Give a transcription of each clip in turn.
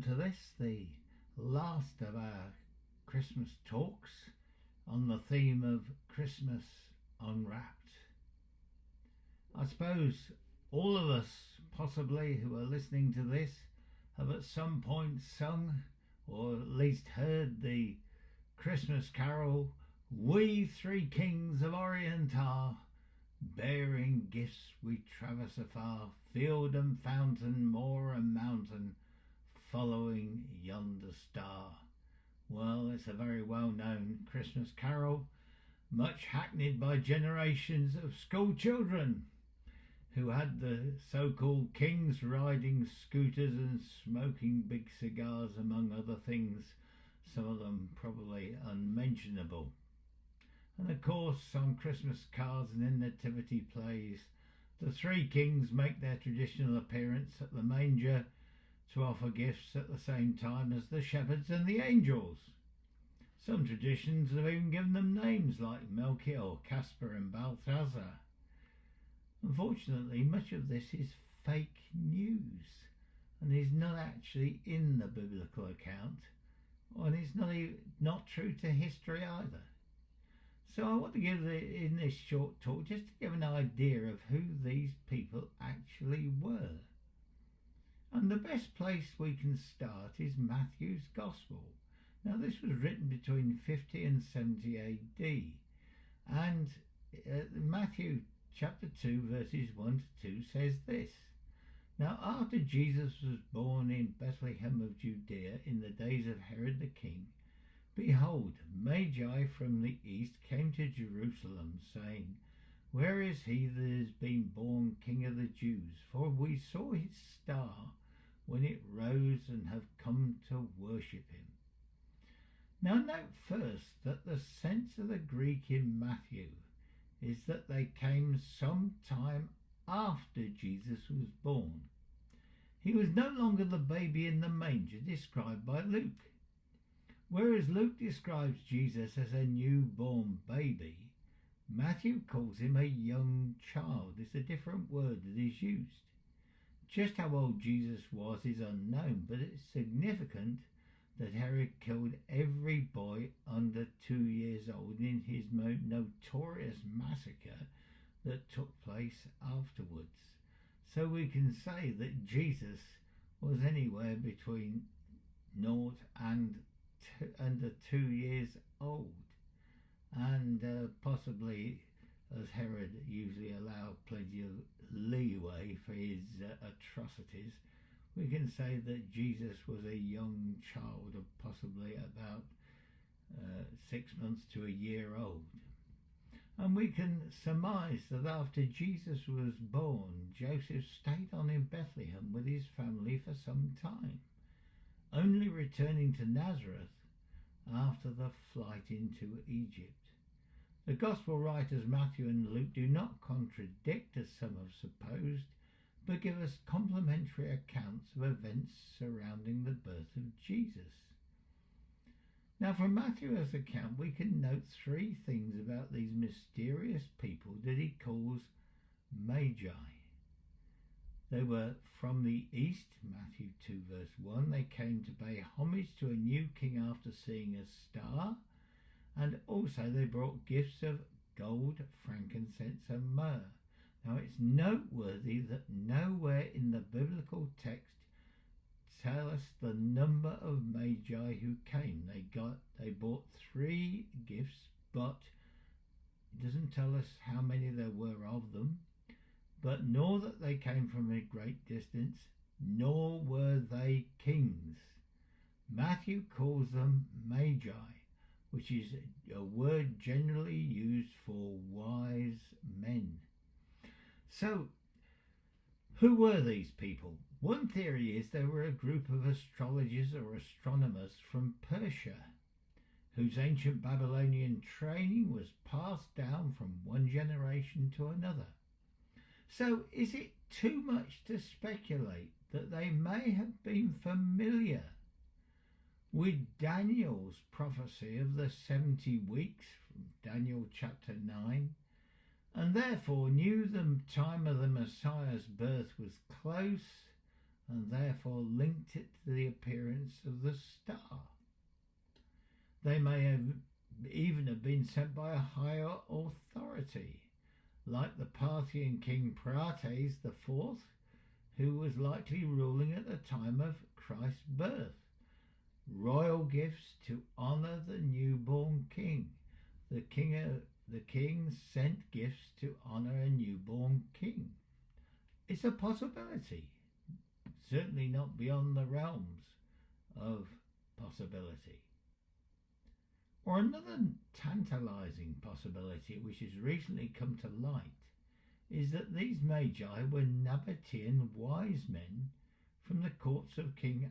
to this, the last of our Christmas talks on the theme of Christmas Unwrapped. I suppose all of us, possibly, who are listening to this have at some point sung or at least heard the Christmas carol, "We three kings of Orient are, bearing gifts we traverse afar, field and fountain, moor and mountain, following yonder star." Well, it's a very well-known Christmas carol, much hackneyed by generations of school children who had the so-called kings riding scooters and smoking big cigars, among other things, some of them probably unmentionable. And of course, on Christmas cards and in nativity plays, the three kings make their traditional appearance at the manger to offer gifts at the same time as the shepherds and the angels. Some traditions have even given them names like Melchior, Caspar and Balthazar. Unfortunately, much of this is fake news and is not actually in the biblical account, and it's not true to history either. So I want to give in this short talk just to give an idea of who these people actually were. And the best place we can start is Matthew's Gospel. Now, this was written between 50 and 70 AD, and Matthew chapter 2 verses 1 to 2 says this: "Now after Jesus was born in Bethlehem of Judea in the days of Herod the king, behold, Magi from the east came to Jerusalem, saying, Where is he that has been born King of the Jews? For we saw his star when it rose and have come to worship him." Now note first that the sense of the Greek in Matthew is that they came some time after Jesus was born. He was no longer the baby in the manger described by Luke. Whereas Luke describes Jesus as a newborn baby, Matthew calls him a young child. It's a different word that is used. Just how old Jesus was is unknown, but it's significant that Herod killed every boy under 2 years old in his notorious massacre that took place afterwards. So we can say that Jesus was anywhere between 0 and under 2 years old, and possibly, as Herod usually allowed plenty of leeway for his atrocities, we can say that Jesus was a young child of possibly about 6 months to a year old. And we can surmise that after Jesus was born, Joseph stayed on in Bethlehem with his family for some time, only returning to Nazareth after the flight into Egypt. The Gospel writers Matthew and Luke do not contradict, as some have supposed, but give us complementary accounts of events surrounding the birth of Jesus. Now, from Matthew's account, we can note three things about these mysterious people that he calls Magi. They were from the east, Matthew 2 verse 1. They came to pay homage to a new king after seeing a star, and also they brought gifts of gold, frankincense and myrrh. Now, it's noteworthy that nowhere in the biblical text tell us the number of Magi who came. They bought 3 gifts, but it doesn't tell us how many there were of them, but nor that they came from a great distance, nor were they kings. Matthew calls them Magi, which is a word generally used for wise men. So, who were these people? One theory is they were a group of astrologers or astronomers from Persia, whose ancient Babylonian training was passed down from one generation to another. So, is it too much to speculate that they may have been familiar with Daniel's prophecy of the 70 weeks from Daniel chapter 9, and therefore knew the time of the Messiah's birth was close, and therefore linked it to the appearance of the star. They may have even have been sent by a higher authority, like the Parthian king Prates IV, who was likely ruling at the time of Christ's birth. Royal gifts to honour the newborn king. The king sent gifts to honour a newborn king. It's a possibility, certainly not beyond the realms of possibility. Or another tantalising possibility which has recently come to light is that these magi were Nabatean wise men from the courts of King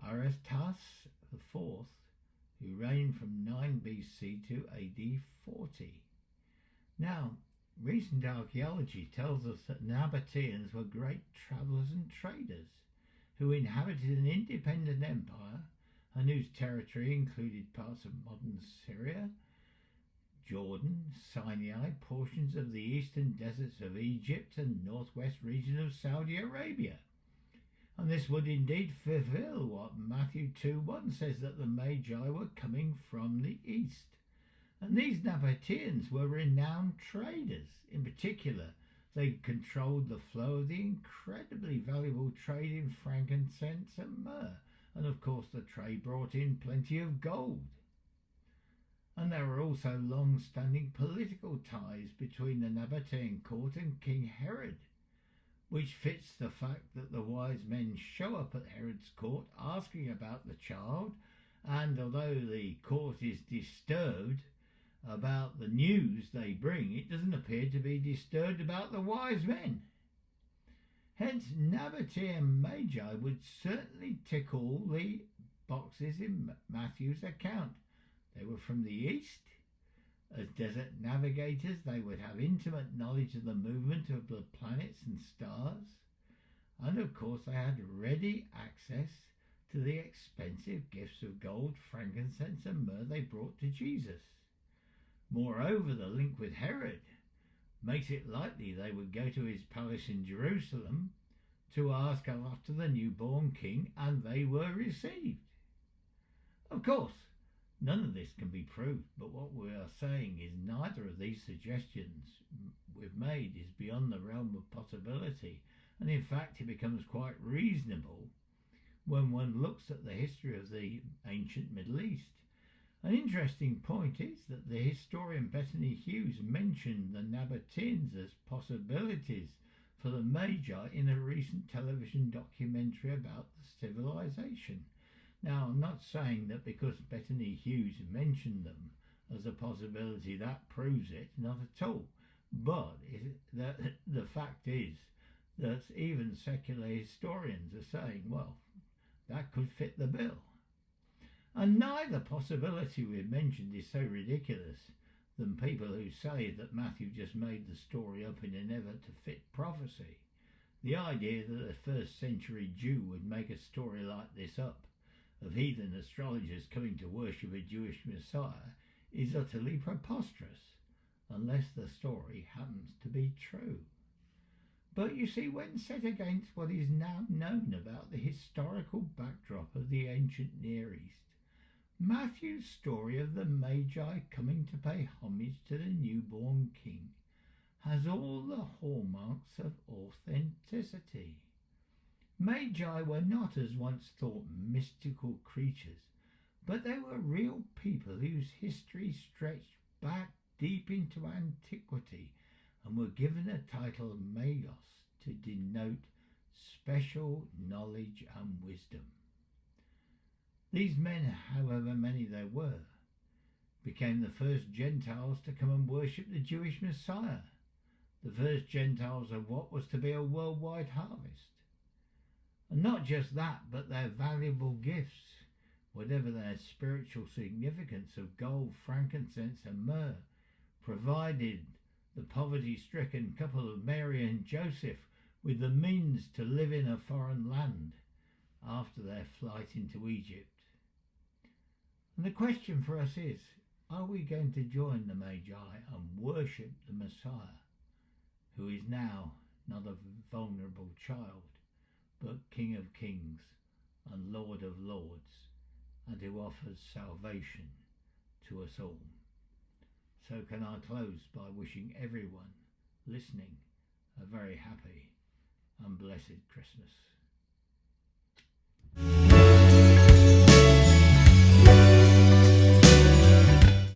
Arestas IV, who reigned from 9 BC to AD 40. Now, recent archaeology tells us that Nabateans were great travellers and traders who inhabited an independent empire and whose territory included parts of modern Syria, Jordan, Sinai, portions of the eastern deserts of Egypt and northwest region of Saudi Arabia. And this would indeed fulfill what Matthew 2:1 says, that the Magi were coming from the east. And these Nabateans were renowned traders. In particular, they controlled the flow of the incredibly valuable trade in frankincense and myrrh. And of course the trade brought in plenty of gold. And there were also long-standing political ties between the Nabatean court and King Herod, which fits the fact that the wise men show up at Herod's court asking about the child, and although the court is disturbed about the news they bring, it doesn't appear to be disturbed about the wise men. Hence, Nabatean Magi would certainly tick all the boxes in Matthew's account. They were from the east. As desert navigators, they would have intimate knowledge of the movement of the planets and stars. And of course, they had ready access to the expensive gifts of gold, frankincense and myrrh they brought to Jesus. Moreover, the link with Herod makes it likely they would go to his palace in Jerusalem to ask after the newborn king, and they were received. Of course, none of this can be proved, but what we are saying is neither of these suggestions we've made is beyond the realm of possibility, and in fact it becomes quite reasonable when one looks at the history of the ancient Middle East. An interesting point is that the historian Bethany Hughes mentioned the Nabateans as possibilities for the Magi in a recent television documentary about the civilization. Now, I'm not saying that because Bethany Hughes mentioned them as a possibility that proves it, not at all. But the fact is that even secular historians are saying, well, that could fit the bill. And neither possibility we've mentioned is so ridiculous than people who say that Matthew just made the story up in an effort to fit prophecy. The idea that a first century Jew would make a story like this up, of heathen astrologers coming to worship a Jewish Messiah, is utterly preposterous, unless the story happens to be true. But you see, when set against what is now known about the historical backdrop of the ancient Near East, Matthew's story of the Magi coming to pay homage to the newborn king has all the hallmarks of authenticity. Magi were not, as once thought, mystical creatures, but they were real people whose history stretched back deep into antiquity and were given a title Magos to denote special knowledge and wisdom. These men, however many there were, became the first Gentiles to come and worship the Jewish Messiah, the first Gentiles of what was to be a worldwide harvest. And not just that, but their valuable gifts, whatever their spiritual significance of gold, frankincense and myrrh, provided the poverty-stricken couple of Mary and Joseph with the means to live in a foreign land after their flight into Egypt. And the question for us is, are we going to join the Magi and worship the Messiah, who is now not a vulnerable child, but King of Kings and Lord of Lords, and who offers salvation to us all. So can I close by wishing everyone listening a very happy and blessed Christmas.